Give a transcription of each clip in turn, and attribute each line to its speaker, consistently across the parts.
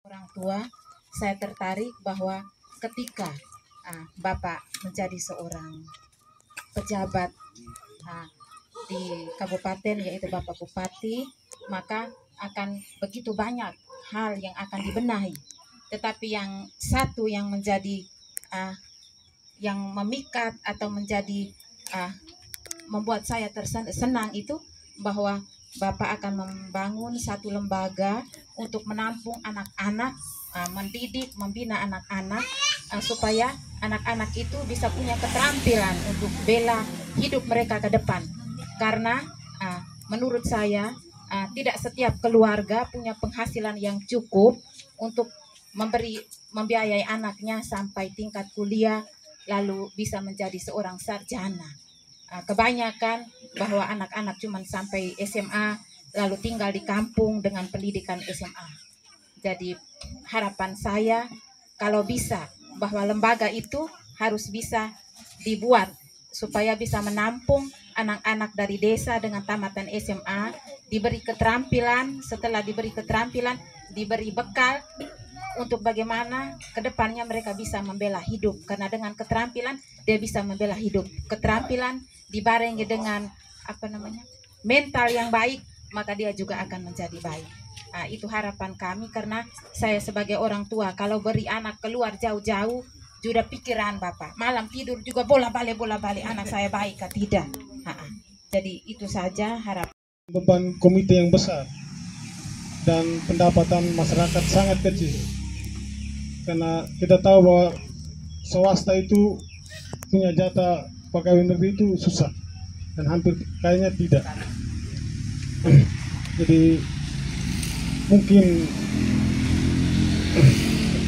Speaker 1: Orang tua, saya tertarik bahwa ketika Bapak menjadi seorang pejabat di kabupaten, yaitu Bapak Bupati, maka akan begitu banyak hal yang akan dibenahi. Tetapi yang satu yang menjadi yang memikat atau menjadi membuat saya senang itu bahwa Bapak akan membangun satu lembaga untuk menampung anak-anak, mendidik, membina anak-anak supaya anak-anak itu bisa punya keterampilan untuk bela hidup mereka ke depan. Karena menurut saya tidak setiap keluarga punya penghasilan yang cukup untuk membiayai anaknya sampai tingkat kuliah lalu bisa menjadi seorang sarjana. Kebanyakan bahwa anak-anak cuma sampai SMA lalu tinggal di kampung dengan pendidikan SMA. Jadi harapan saya kalau bisa bahwa lembaga itu harus bisa dibuat supaya bisa menampung anak-anak dari desa dengan tamatan SMA, diberi keterampilan, setelah diberi keterampilan diberi bekal untuk bagaimana kedepannya mereka bisa membela hidup, karena dengan keterampilan dia bisa membela hidup. Keterampilan dibarengi dengan mental yang baik, maka dia juga akan menjadi baik. Itu harapan kami, karena saya sebagai orang tua kalau beri anak keluar jauh-jauh sudah pikiran Bapak malam tidur juga bola balik anak saya baik atau tidak. Jadi itu saja harapan.
Speaker 2: Beban komite yang besar dan pendapatan masyarakat sangat kecil, karena kita tahu bahwa swasta itu punya jatah pegawai negeri itu susah dan hampir kayaknya tidak. Jadi mungkin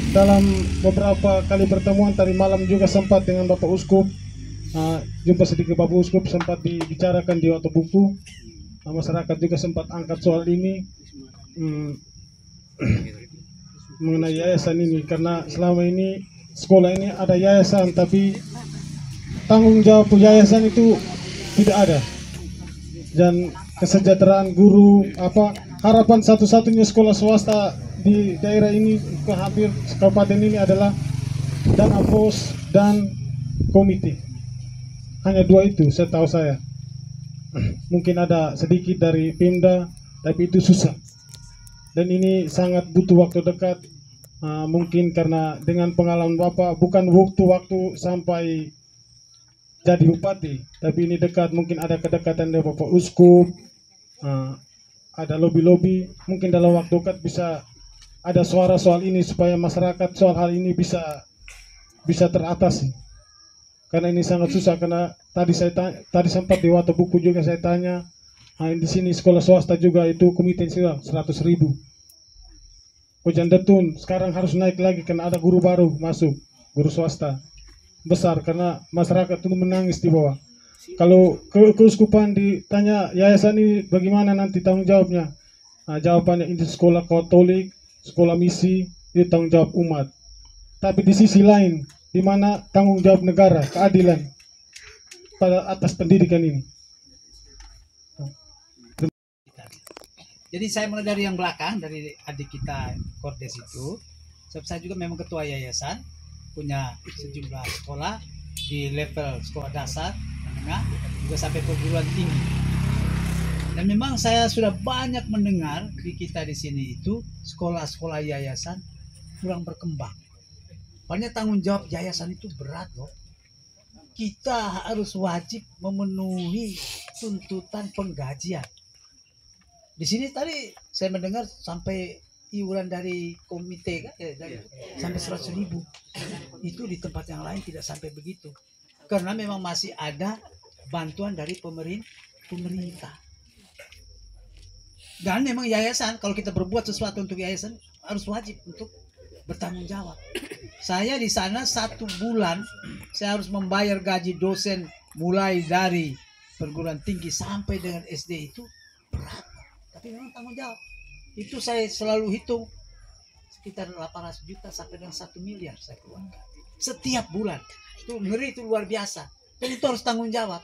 Speaker 2: dalam beberapa kali pertemuan tadi malam juga sempat dengan Bapak Uskup, jumpa sedikit Bapak Uskup, sempat dibicarakan di waktu buku. Masyarakat juga sempat angkat soal ini mengenai yayasan ini, karena selama ini sekolah ini ada yayasan tapi tanggung jawab yayasan itu tidak ada, dan kesejahteraan guru harapan satu-satunya sekolah swasta di daerah ini ke hampir kabupaten ini adalah dana pos dan komite. Hanya dua itu saya tahu saya. Mungkin ada sedikit dari Pemda, tapi itu susah. Dan ini sangat butuh waktu dekat. Mungkin karena dengan pengalaman Bapak, bukan waktu sampai jadi bupati, tapi ini dekat. Mungkin ada kedekatan dari Bapak Uskup, ada lobby-lobby. Mungkin dalam waktu dekat bisa ada suara soal ini supaya masyarakat soal hal ini bisa teratasi. Karena ini sangat susah, karena tadi sempat di waktu buku juga saya tanya, di sini sekolah swasta juga itu komite sudah 100.000. Hujan Detun sekarang harus naik lagi karena ada guru baru masuk, guru swasta besar, karena masyarakat itu menangis di bawah. Kalau keuskupan ditanya yayasan ini bagaimana nanti tanggung jawabnya, jawabannya ini sekolah Katolik, sekolah misi, itu tanggung jawab umat. Tapi di sisi lain, di mana tanggung jawab negara, keadilan pada atas pendidikan ini.
Speaker 3: Jadi saya mulai dari yang belakang, dari adik kita Kordes itu. Saya juga memang ketua yayasan, punya sejumlah sekolah di level sekolah dasar, menengah, juga sampai perguruan tinggi. Dan memang saya sudah banyak mendengar di kita di sini itu sekolah-sekolah yayasan kurang berkembang. Banyak tanggung jawab yayasan itu berat loh. Kita harus wajib memenuhi tuntutan penggajian. Di sini tadi saya mendengar sampai iuran dari komite sampai 100.000. Itu di tempat yang lain tidak sampai begitu. Karena memang masih ada bantuan dari pemerintah. Dan memang yayasan, kalau kita berbuat sesuatu untuk yayasan harus wajib untuk bertanggung jawab. Saya di sana 1 bulan saya harus membayar gaji dosen mulai dari perguruan tinggi sampai dengan SD itu berat. Tapi memang tanggung jawab. Itu saya selalu hitung sekitar 800 juta sampai dengan 1 miliar saya keluarkan setiap bulan. Itu ngeri, itu luar biasa. Dan itu harus tanggung jawab.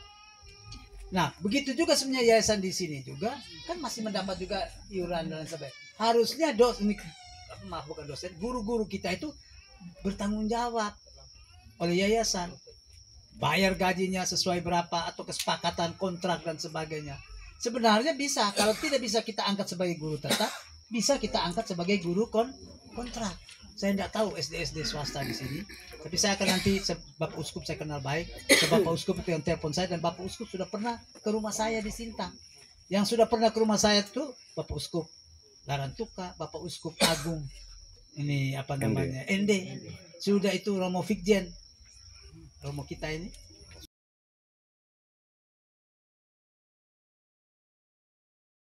Speaker 3: Nah, begitu juga sebenarnya yayasan di sini juga kan masih mendapat juga iuran dan sebagainya. Harusnya maaf bukan dosen, guru-guru kita itu bertanggung jawab oleh yayasan, bayar gajinya sesuai berapa atau kesepakatan kontrak dan sebagainya. Sebenarnya bisa, kalau tidak bisa kita angkat sebagai guru tetap, bisa kita angkat sebagai guru kontrak. Saya tidak tahu SD swasta di sini, tapi saya akan nanti Bapak Uskup saya kenal baik. Bapak Uskup itu yang telepon saya, dan Bapak Uskup sudah pernah ke rumah saya di Sintang. Yang sudah pernah ke rumah saya itu Bapak Uskup Larantuka, Bapak Uskup Agung, ini apa namanya, Ende. Sudah itu Romo Fikjen, Romo kita ini